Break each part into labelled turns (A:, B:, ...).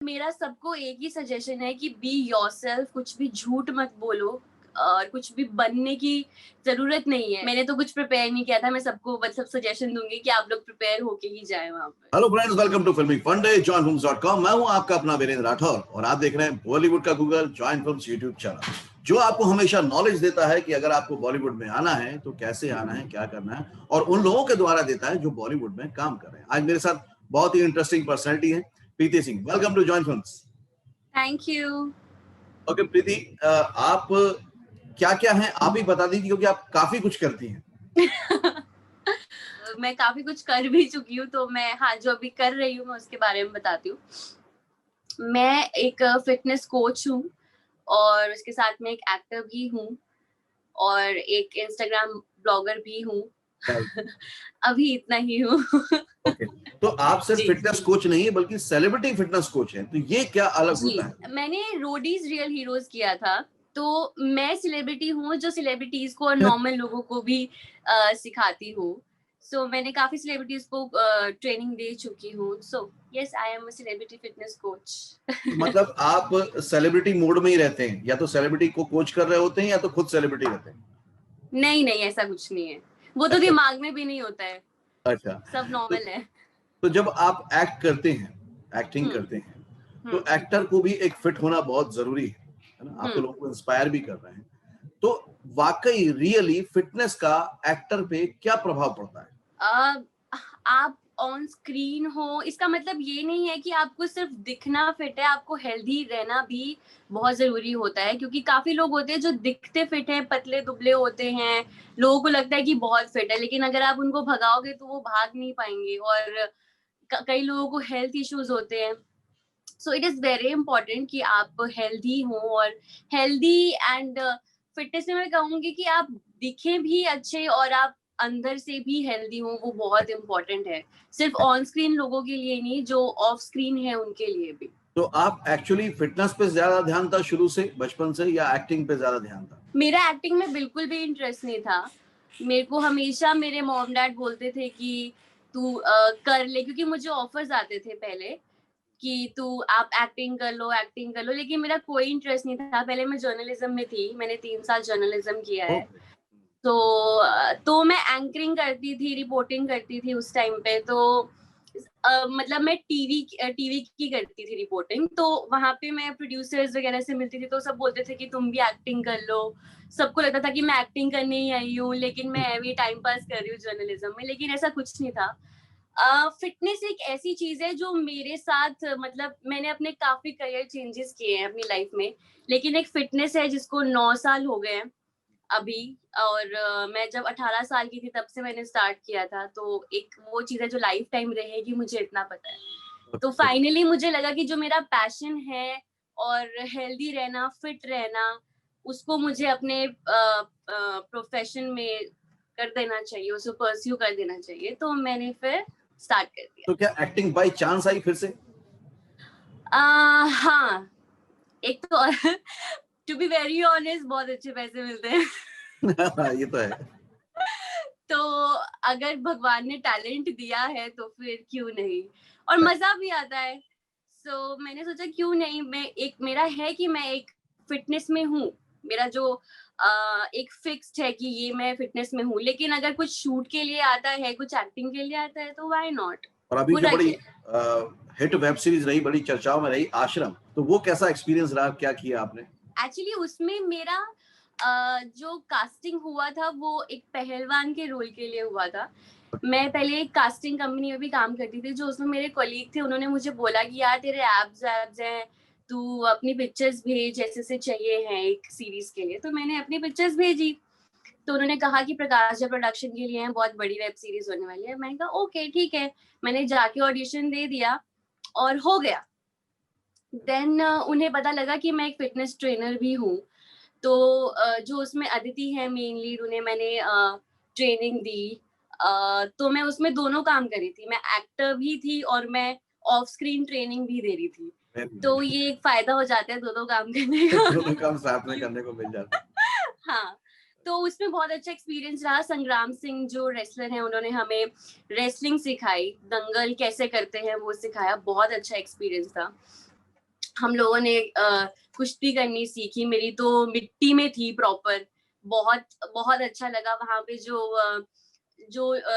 A: मेरा सबको एक ही सजेशन है कि बी योरसेल्फ, कुछ भी झूठ मत बोलो और कुछ भी बनने की जरूरत नहीं है। मैंने तो कुछ प्रिपेयर नहीं किया था, मैं सबको मतलब सजेशन दूंगी कि आप लोग प्रिपेयर होके ही जाएं वहां पर।
B: Hello friends, welcome to filming फंडे, joinfilms.com। मैं हूं आपका अपना वीरेंद्र राठौर और आप देख रहे हैं बॉलीवुड का Google, join films YouTube channel, जो आपको हमेशा नॉलेज देता है कि अगर आपको बॉलीवुड में आना है तो कैसे आना है, क्या करना है, और उन लोगों के द्वारा देता है जो बॉलीवुड में काम कर रहे हैं। आज मेरे साथ बहुत ही इंटरेस्टिंग पर्सनैलिटी है, Preeti Singh. Welcome to join films.
A: Thank you.
B: Okay Preeti, आप क्या क्या हैं आप ही बता दीजिए, क्योंकि आप काफी कुछ करती हैं।
A: मैं काफी कुछ कर भी चुकी हूँ, तो मैं हाँ जो अभी कर रही हूँ मैं उसके बारे में बताती हूँ। मैं एक फिटनेस कोच हूँ और उसके साथ में एक एक्टर भी हूँ और एक इंस्टाग्राम ब्लॉगर भी हूँ। अभी इतना ही हूँ।
B: ओके, तो आप सिर्फ फिटनेस कोच नहीं है बल्कि सेलिब्रिटी फिटनेस कोच हैं, तो ये क्या अलग होता है?
A: मैंने रोडीज रियल हीरोज किया था, तो मैं सेलिब्रिटी हूँ जो सेलिब्रिटीज को और नॉर्मल लोगों को भी सिखाती हूँ। सो मैंने काफी सेलिब्रिटीज को ट्रेनिंग दे चुकी हूँ। So yes, I am a celebrity fitness coach.
B: मतलब आप सेलिब्रिटी मोड में ही रहते हैं, या तो सेलिब्रिटी को कोच कर रहे होते हैं या तो खुद सेलिब्रिटी रहते हैं?
A: नहीं नहीं, ऐसा कुछ नहीं है, वो तो
B: अच्छा
A: दिमाग में भी नहीं होता है,
B: अच्छा।
A: सब
B: तो,
A: नॉर्मल है।
B: तो जब आप एक्ट करते हैं, एक्टिंग
A: हम्म
B: करते हैं, तो
A: हम्म
B: एक्टर को भी एक फिट होना बहुत जरूरी है ना? आप तो लोगों को इंस्पायर भी कर रहे हैं, तो वाकई रियली फिटनेस का एक्टर पे क्या प्रभाव पड़ता है?
A: आप ऑन स्क्रीन हो इसका मतलब ये नहीं है कि आपको सिर्फ दिखना फिट है, आपको हेल्दी रहना भी बहुत जरूरी होता है। क्योंकि काफी लोग होते हैं जो दिखते फिट हैं, पतले दुबले होते हैं, लोगों को लगता है कि बहुत फिट है, लेकिन अगर आप उनको भगाओगे तो वो भाग नहीं पाएंगे। और कई लोगों को हेल्थ इश्यूज होते हैं। So it is very important कि आप हेल्दी हो। और हेल्दी एंड फिटनेस में मैं कहूंगी कि आप दिखें भी अच्छे और आप अंदर से भी हेल्दी हो, वो बहुत इम्पोर्टेंट है। सिर्फ ऑन स्क्रीन लोगों के लिए नहीं, जो ऑफ स्क्रीन है उनके लिए भी।
B: तो आप एक्चुअली फिटनेस पे ज्यादा ध्यान था शुरू से, बचपन से, या एक्टिंग पे ज्यादा ध्यान था?
A: मेरा एक्टिंग में बिल्कुल भी इंटरेस्ट नहीं था। मेरे को हमेशा मेरे मॉम डैड बोलते थे कि तू कर ले, क्योंकि मुझे ऑफर्स आते थे पहले कि तू आप एक्टिंग कर लो, एक्टिंग कर लो, लेकिन मेरा कोई इंटरेस्ट नहीं था। पहले मैं जर्नलिज्म में थी, मैंने 3 साल जर्नलिज्म किया है।
B: ओके।
A: तो मैं एंकरिंग करती थी, रिपोर्टिंग करती थी उस टाइम पे। तो मतलब मैं टीवी की करती थी रिपोर्टिंग, तो वहां पे मैं प्रोड्यूसर्स वगैरह से मिलती थी, तो सब बोलते थे कि तुम भी एक्टिंग कर लो। सबको लगता था कि मैं एक्टिंग करने ही आई हूँ, लेकिन मैं अभी टाइम पास कर रही हूँ जर्नलिज्म में, लेकिन ऐसा कुछ नहीं था। फिटनेस एक ऐसी चीज है जो मेरे साथ, मतलब मैंने अपने काफी करियर चेंजेस किए हैं अपनी लाइफ में, लेकिन एक फिटनेस है जिसको 9 साल हो गए हैं अभी। और मैं जब 18 साल की थी तब से मैंने स्टार्ट किया था, तो एक वो चीज है जो लाइफ टाइम रहेगी, मुझे इतना पता है। तो फाइनली मुझे लगा कि जो मेरा पैशन है और हेल्दी रहना, फिट रहना, उसको मुझे अपने प्रोफेशन में कर देना चाहिए, उसको परस्यू कर देना चाहिए। तो मैंने फिर स्टार्ट कर दिया।
B: तो क्या एक्टिंग बाय चांस आई फिर से?
A: हाँ, एक तो टू बी वेरी ऑनेस्ट बहुत अच्छे पैसे मिलते हैं।
B: ये तो है।
A: तो अगर भगवान ने टैलेंट दिया है तो फिर क्यों नहीं, और मजा भी आता है। सो मैंने सोचा क्यों नहीं, मैं एक मेरा है कि मैं एक फिटनेस में हूँ। मेरा जो एक फिक्स्ड है कि ये मैं फिटनेस में हूँ, लेकिन अगर कुछ शूट के लिए आता है, कुछ एक्टिंग के लिए आता है, तो व्हाई नॉट।
B: और अभी जो
A: बुरा
B: बड़ी
A: क्या।
B: हिट वेब सीरीज रही, बड़ी चर्चाओं में रही, आश्रम, तो वो कैसा एक्सपीरियंस रहा, क्या किया आपने?
A: एक्चुअली उसमें मेरा जो कास्टिंग हुआ था वो एक पहलवान के रोल के लिए हुआ था। मैं पहले एक कास्टिंग कंपनी में भी काम करती थी, जो उसमें मेरे कलीग थे, उन्होंने मुझे बोला कि यार तेरे एब्स एब्स हैं, तू अपनी पिक्चर्स भेज, ऐसे से चाहिए हैं एक सीरीज के लिए। तो मैंने अपनी पिक्चर्स भेजी, तो उन्होंने कहा कि प्रकाश प्रोडक्शन के लिए है, बहुत बड़ी वेब सीरीज होने वाली है। मैंने कहा ओके ठीक है, मैंने जाके ऑडिशन दे दिया और हो गया। देन उन्हें पता लगा कि मैं एक फिटनेस ट्रेनर भी हूँ। तो जो उसमें अदिति है मेन लीड, उन्हें मैंने ट्रेनिंग दी। तो मैं उसमें दोनों काम करी थी, मैं एक्टर भी थी और मैं ऑफ स्क्रीन ट्रेनिंग भी दे रही थी। तो ये एक फायदा हो जाता है दोनों काम करने का।
B: दोनों काम साथ में करने को मिल जाता है।
A: हाँ, तो उसमें बहुत अच्छा एक्सपीरियंस रहा। संग्राम सिंह जो रेसलर हैं, उन्होंने हमें रेसलिंग सिखाई, दंगल कैसे करते हैं वो सिखाया, बहुत अच्छा एक्सपीरियंस था। हम लोगों ने कुश्ती करनी सीखी, मेरी तो मिट्टी में थी प्रॉपर। बहुत बहुत अच्छा लगा वहां पे,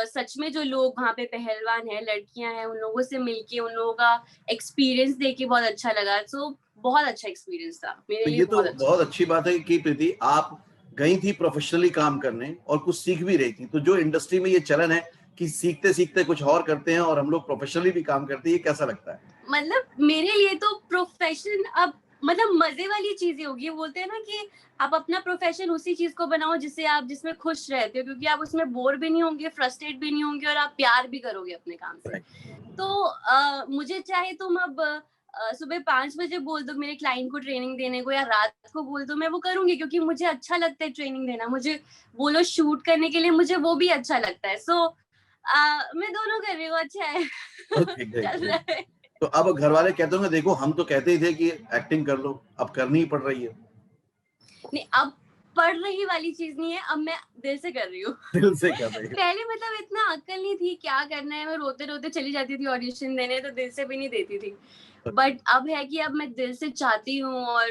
A: सच में जो लोग वहां पे पहलवान है, लड़कियां हैं, उन लोगों से मिलके, उन लोगों का एक्सपीरियंस देख के बहुत अच्छा लगा। सो बहुत अच्छा एक्सपीरियंस था मेरे
B: तो
A: लिए,
B: ये तो
A: बहुत अच्छा।
B: बहुत अच्छी बात है कि प्रीति आप गई थी प्रोफेशनली काम करने और कुछ सीख भी रही थी। तो जो इंडस्ट्री में ये चलन है कि सीखते सीखते कुछ और करते हैं और हम लोग प्रोफेशनली भी काम करते हैं, ये कैसा लगता है?
A: मतलब मेरे लिए तो प्रोफेशन अब मतलब मजे वाली चीजें होगी। बोलते हैं ना कि आप अपना प्रोफेशन उसी चीज को बनाओ जिसमें खुश रहते हो, क्योंकि आप उसमें बोर भी नहीं होंगे, फ्रस्ट्रेट भी नहीं होंगे, और आप प्यार भी करोगे अपने काम से।
B: Right.
A: तो मुझे चाहे तुम अब सुबह 5 बजे बोल दो मेरे क्लाइंट को ट्रेनिंग देने को, या रात को बोल दो, मैं वो करूंगी, क्योंकि मुझे अच्छा लगता है ट्रेनिंग देना। मुझे बोलो शूट करने के लिए, मुझे वो भी अच्छा लगता है। सो मैं दोनों कर रही हूँ, अच्छा है।
B: ओके, ग्रेट
A: चल
B: ग्रेट।
A: रहा है।
B: तो अब घर वाले कहते होंगे देखो हम तो कहते ही थे कि एक्टिंग कर लो, अब करनी ही पड़ रही है।
A: नहीं, अब पढ़ रही वाली चीज नहीं है, अब मैं दिल से कर रही हूँ।
B: दिल से कर रही है।
A: पहले मतलब इतना अक्ल नहीं थी क्या करना है, मैं रोते रोते चली जाती थी ऑडिशन देने, तो दिल से भी नहीं देती थी। बट अब है कि अब मैं दिल से चाहती हूँ, और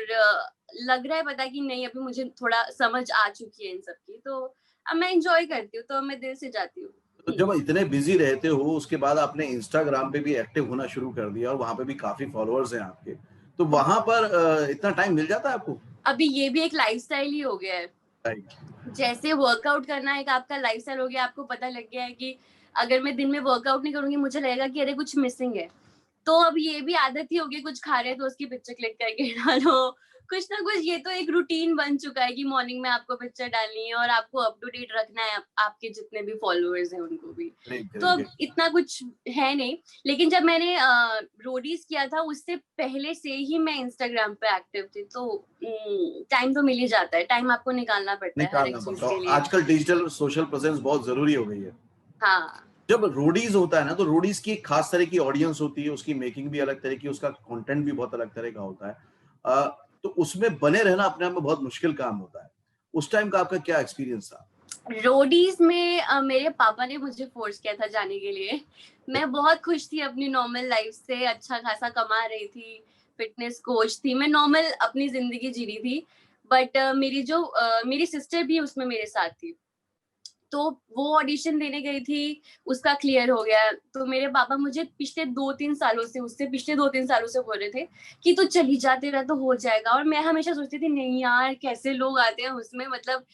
A: लग रहा है पता कि नहीं, अभी मुझे थोड़ा समझ आ चुकी है इन सब की, तो अब मैं इंजॉय करती हूँ, तो अब मैं दिल से जाती हूँ।
B: तो जब इतने बिजी रहते हो उसके बाद आपने इंस्टाग्राम पे भी एक्टिव होना शुरू कर दिया और वहां पे भी काफी फॉलोअर्स हैं आपके, तो वहां पर इतना टाइम मिल जाता है आपको?
A: अभी ये भी एक लाइफस्टाइल ही हो गया है।
B: राइट।
A: जैसे वर्कआउट करना एक आपका लाइफस्टाइल हो गया, आपको पता लग गया है कि अगर मैं दिन में वर्कआउट नहीं करूंगी, मुझे लगेगा कि अरे कुछ मिसिंग है। तो अब ये भी आदत ही होगी, कुछ खा रहे हैं तो उसकी पिक्चर क्लिक करके डालो, कुछ ना कुछ। ये तो एक रूटीन बन चुका है कि मॉर्निंग में आपको पिक्चर डालनी है, और आपको अप टू डेट रखना है आपके जितने भी फॉलोअर्स हैं उनको भी।
B: ग्रेट
A: तो
B: ग्रेट
A: अब
B: ग्रेट।
A: इतना कुछ है नहीं। लेकिन जब मैंने रोडीज किया था, उससे पहले से ही मैं इंस्टाग्राम पे एक्टिव थी, तो टाइम तो मिल ही जाता है, टाइम आपको निकालना पड़ता है हर
B: निकालना
A: एक चीज
B: पड़ता
A: के
B: है,
A: लिए।
B: आजकल डिजिटल सोशल प्रेजेंस बहुत जरूरी हो गई है।
A: हाँ।
B: जब रोडीज होता है ना तो रोडीज की एक खास तरह की ऑडियंस होती है, उसकी मेकिंग भी अलग तरह की, उसका कंटेंट भी बहुत अलग तरह का होता है। तो उसमें बने रहना अपने आप में बहुत मुश्किल काम होता है। उस टाइम का आपका क्या एक्सपीरियंस था?
A: रोडीज में मेरे पापा ने मुझे फोर्स किया था जाने के लिए। मैं बहुत खुश थी अपनी नॉर्मल लाइफ से, अच्छा खासा कमा रही थी, फिटनेस कोच थी, मैं नॉर्मल अपनी जिंदगी जी रही थी। बट मेरी सिस्टर भी उसमें मेरे साथ थी, तो वो ऑडिशन देने गई थी, उसका क्लियर हो गया। तो मेरे पापा मुझे पिछले 2-3 सालों से बोल रहे थे कि तू चली जा, तेरा तो हो जाएगा। और मैं हमेशा सोचती थी नहीं यार, कैसे लोग आते हैं उसमें, मतलब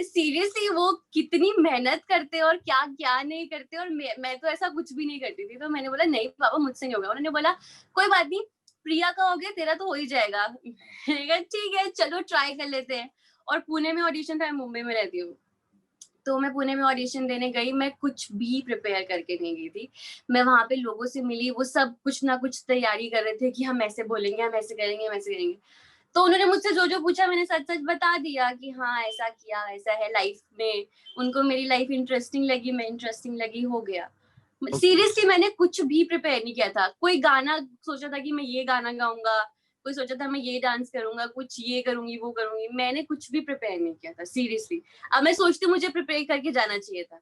A: सीरियसली वो कितनी मेहनत करते हैं और क्या क्या नहीं करते, और मैं तो ऐसा कुछ भी नहीं करती थी। तो मैंने बोला नहीं पापा, मुझसे नहीं होगा। उन्होंने बोला कोई बात नहीं, प्रिया का हो गया, तेरा तो हो ही जाएगा। मैंने कहा ठीक है, चलो ट्राई कर लेते हैं। और पुणे में ऑडिशन था, मैं मुंबई में रहती हूँ, तो मैं पुणे में ऑडिशन देने गई। मैं कुछ भी प्रिपेयर करके नहीं गई थी। मैं वहां पे लोगों से मिली, वो सब कुछ ना कुछ तैयारी कर रहे थे कि हम ऐसे बोलेंगे, हम ऐसे करेंगे, हम ऐसे करेंगे। तो उन्होंने मुझसे जो जो पूछा, मैंने सच सच बता दिया कि हाँ ऐसा किया, ऐसा है लाइफ में। उनको मेरी लाइफ इंटरेस्टिंग लगी, मैं इंटरेस्टिंग लगी, हो गया।
B: ओके।
A: सीरियसली मैंने कुछ भी प्रिपेयर नहीं किया था। कोई गाना सोचा था कि मैं ये गाना गाऊंगा, कोई सोचा था मैं ये डांस करूंगा, कुछ ये करूंगी वो करूंगी, मैंने कुछ भी प्रिपेयर नहीं किया था सीरियसली। अब मैं सोचती हूँ मुझे प्रिपेयर करके जाना चाहिए था।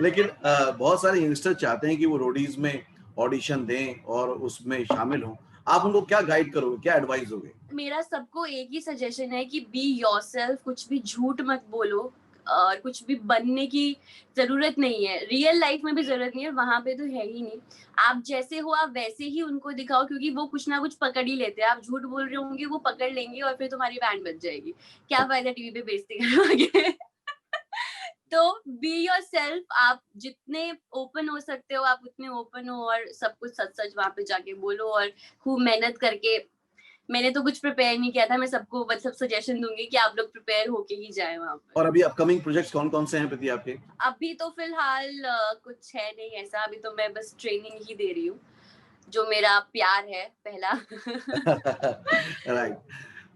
B: लेकिन बहुत सारे यंगस्टर चाहते हैं कि वो रोडीज में ऑडिशन दें और उसमें शामिल हों। आप उनको क्या गाइड करोगे, क्या एडवाइस दोगे?
A: मेरा सबको एक ही सजेशन है कि बी योरसेल्फ, कुछ भी झूठ मत बोलो, और कुछ भी बनने की जरूरत नहीं है। रियल लाइफ में भी जरूरत नहीं है, वहां पे तो है ही नहीं। आप जैसे हो आप वैसे ही उनको दिखाओ, क्योंकि वो कुछ ना कुछ पकड़ ही लेते हैं। आप झूठ बोल रहे होंगे, वो पकड़ लेंगे, और फिर तुम्हारी बैंड बज जाएगी। क्या फायदा टीवी पे बेइज्जती करवाके। तो बी योर सेल्फ, आप जितने ओपन हो सकते हो आप उतने ओपन हो, और सब कुछ सच सच वहां पे जाके बोलो, और खूब मेहनत करके। मैंने तो कुछ प्रिपेयर नहीं किया था, मैं सबको मतलब सजेशन दूंगी कि आप लोग प्रिपेयर होके ही जाए वहां पर।
B: और अभी अपकमिंग प्रोजेक्ट्स कौन-कौन से हैं प्रति आपके?
A: अभी तो फिलहाल कुछ है नहीं ऐसा, अभी तो मैं बस ट्रेनिंग ही दे रही हूँ, जो मेरा प्यार है पहला।
B: राइट।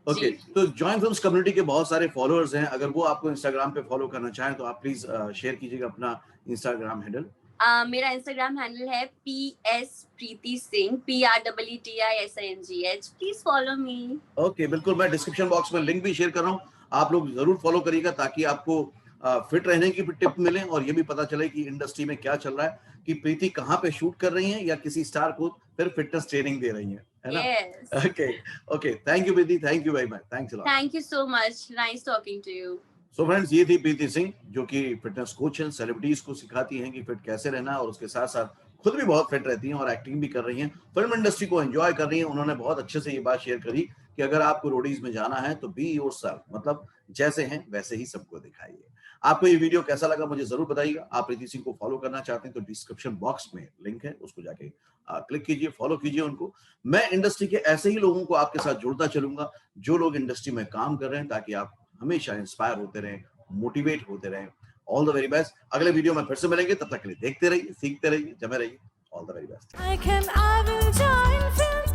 B: ओके,
A: जी।
B: तो जॉइन फिल्म्स कम्युनिटी के बहुत सारे फॉलोअर्स हैं। अगर वो आपको इंस्टाग्राम पे फॉलो करना चाहें तो आप प्लीज शेयर कीजिएगा अपना इंस्टाग्राम हैंडल।
A: मेरा इंस्टाग्राम हैंडल है PS Preeti Singh, PREETISINGH। Please follow me.
B: Okay, बिल्कुल मैं डिस्क्रिप्शन बॉक्स में लिंक भी शेयर कर रहा हूँ। आप लोग जरूर फॉलो करिएगा ताकि आपको फिट रहने की भी टिप मिले और ये भी पता चले कि इंडस्ट्री में क्या चल रहा है, कि प्रीति कहाँ पे शूट कर रही हैं या किसी स्टार को फिर फिटनेस ट्रेनिंग दे रही हैं, है ना?
A: Yes.
B: Okay, okay, thank you Preeti, thank you very much, thanks a lot.
A: Thank you so much. Nice talking to you.
B: So friends, ये थी प्रीति सिंह जो कि फिटनेस कोच हैं, सेलिब्रिटीज को सिखाती हैं कि फिट कैसे रहना है और उसके साथ साथ खुद भी बहुत फिट रहती हैं और एक्टिंग भी कर रही हैं, फिल्म इंडस्ट्री को एंजॉय कर रही हैं। उन्होंने बहुत अच्छे से ये बात शेयर करी कि अगर आपको रोडीज में जाना है तो बी योरसेल्फ, मतलब जैसे हैं वैसे ही सबको दिखाइए। आपको ये वीडियो कैसा लगा मुझे जरूर बताइएगा। आप प्रीति सिंह को फॉलो करना चाहते हैं तो डिस्क्रिप्शन बॉक्स में लिंक है, उसको जाके क्लिक कीजिए, फॉलो कीजिए उनको। मैं इंडस्ट्री के ऐसे ही लोगों को आपके साथ जोड़ता चलूंगा जो लोग इंडस्ट्री में काम कर रहे हैं, ताकि आप हमेशा इंस्पायर होते रहें, मोटिवेट होते रहें। All the very best. अगले वीडियो में फिर से मिलेंगे, तब तक के लिए देखते रहिए, सीखते रहिए, जमे रहिए। All the very best.
C: I will join film